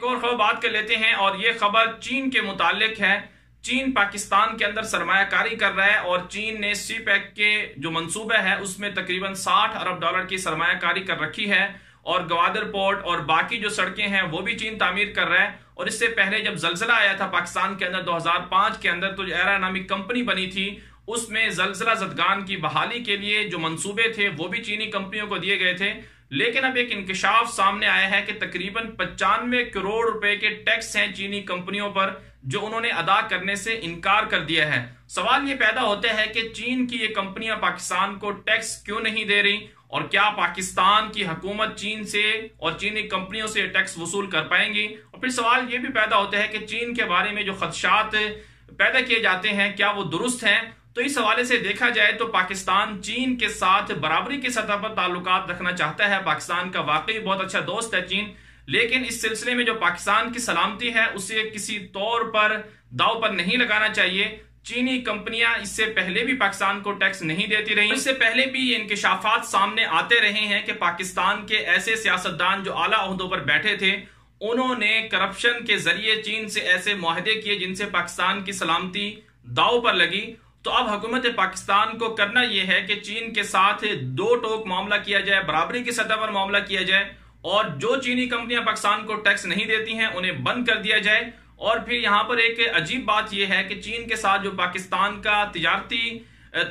ایک اور خبر بات کر لیتے ہیں اور یہ خبر چین کے متعلق ہے۔ چین پاکستان کے اندر سرمایہ کاری کر رہا ہے اور چین نے سی پیک کے جو منصوبہ ہے اس میں تقریباً $60 ارب کی سرمایہ کاری کر رکھی ہے، اور گوادر پورٹ اور باقی جو سڑکیں ہیں وہ بھی چین تعمیر کر رہا ہے۔ اور اس سے پہلے جب زلزلہ آیا تھا پاکستان کے اندر 2005 کے اندر، تو جو ایرا نامی کمپنی بنی تھی اس میں زلزلہ زدگان کی بحالی کے لیے جو منصوبے تھے وہ بھی چینی کمپنیوں کو دیے گئے تھے۔ لیکن اب ایک انکشاف سامنے آیا ہے کہ تقریباً 95 کروڑ روپے کے ٹیکس ہیں چینی کمپنیوں پر جو انہوں نے ادا کرنے سے انکار کر دیا ہے۔ سوال یہ پیدا ہوتا ہے کہ چین کی یہ کمپنیاں پاکستان کو ٹیکس کیوں نہیں دے رہی، اور کیا پاکستان کی حکومت چین سے اور چینی کمپنیوں سے ٹیکس وصول کر پائیں گی؟ اور پھر سوال یہ بھی پیدا ہوتا ہے کہ چین کے بارے میں جو خدشات پیدا کیے جاتے ہیں کیا وہ درست ہیں؟ تو اس حوالے سے دیکھا جائے تو پاکستان چین کے ساتھ برابری کی سطح پر تعلقات رکھنا چاہتا ہے۔ پاکستان کا واقعی بہت اچھا دوست ہے چین، لیکن اس سلسلے میں جو پاکستان کی سلامتی ہے اسے کسی طور پر داؤ پر نہیں لگانا چاہیے۔ چینی کمپنیاں اس سے پہلے بھی پاکستان کو ٹیکس نہیں دیتی رہی، اس سے پہلے بھی یہ انکشافات سامنے آتے رہے ہیں کہ پاکستان کے ایسے سیاستدان جو اعلیٰ عہدوں پر بیٹھے تھے انہوں نے کرپشن کے ذریعے چین سے ایسے معاہدے کیے جن سے پاکستان کی سلامتی داؤ پر لگی۔ تو اب حکومت پاکستان کو کرنا یہ ہے کہ چین کے ساتھ دو ٹوک معاملہ کیا جائے، برابری کی سطح پر معاملہ کیا جائے، اور جو چینی کمپنیاں پاکستان کو ٹیکس نہیں دیتی ہیں انہیں بند کر دیا جائے۔ اور پھر یہاں پر ایک عجیب بات یہ ہے کہ چین کے ساتھ جو پاکستان کا تجارتی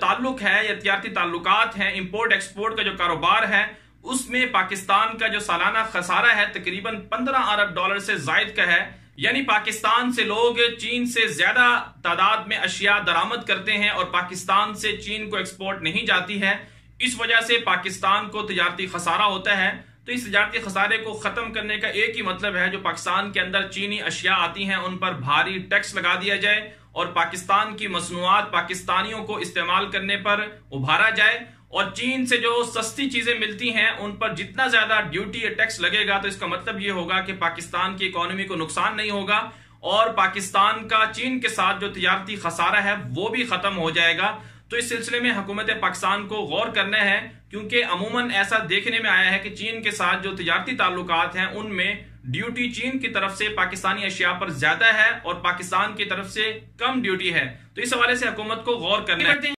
تعلق ہے یا تجارتی تعلقات ہیں، امپورٹ ایکسپورٹ کا جو کاروبار ہے، اس میں پاکستان کا جو سالانہ خسارہ ہے تقریباً $15 ارب سے زائد کا ہے۔ یعنی پاکستان سے لوگ چین سے زیادہ تعداد میں اشیاء درآمد کرتے ہیں اور پاکستان سے چین کو ایکسپورٹ نہیں جاتی ہے۔ اس وجہ سے پاکستان کو تجارتی خسارہ ہوتا ہے۔ تو اس تجارتی خسارے کو ختم کرنے کا ایک ہی مطلب ہے، جو پاکستان کے اندر چینی اشیاء آتی ہیں ان پر بھاری ٹیکس لگا دیا جائے اور پاکستان کی مصنوعات پاکستانیوں کو استعمال کرنے پر ابھارا جائے، اور چین سے جو سستی چیزیں ملتی ہیں ان پر جتنا زیادہ ڈیوٹی یا ٹیکس لگے گا تو اس کا مطلب یہ ہوگا کہ پاکستان کی اکانومی کو نقصان نہیں ہوگا اور پاکستان کا چین کے ساتھ جو تجارتی خسارہ ہے وہ بھی ختم ہو جائے گا۔ تو اس سلسلے میں حکومت پاکستان کو غور کرنا ہے، کیونکہ عموماً ایسا دیکھنے میں آیا ہے کہ چین کے ساتھ جو تجارتی تعلقات ہیں ان میں ڈیوٹی چین کی طرف سے پاکستانی اشیاء پر زیادہ ہے اور پاکستان کی طرف سے کم ڈیوٹی ہے۔ تو اس حوالے سے حکومت کو غور کرنا ہے۔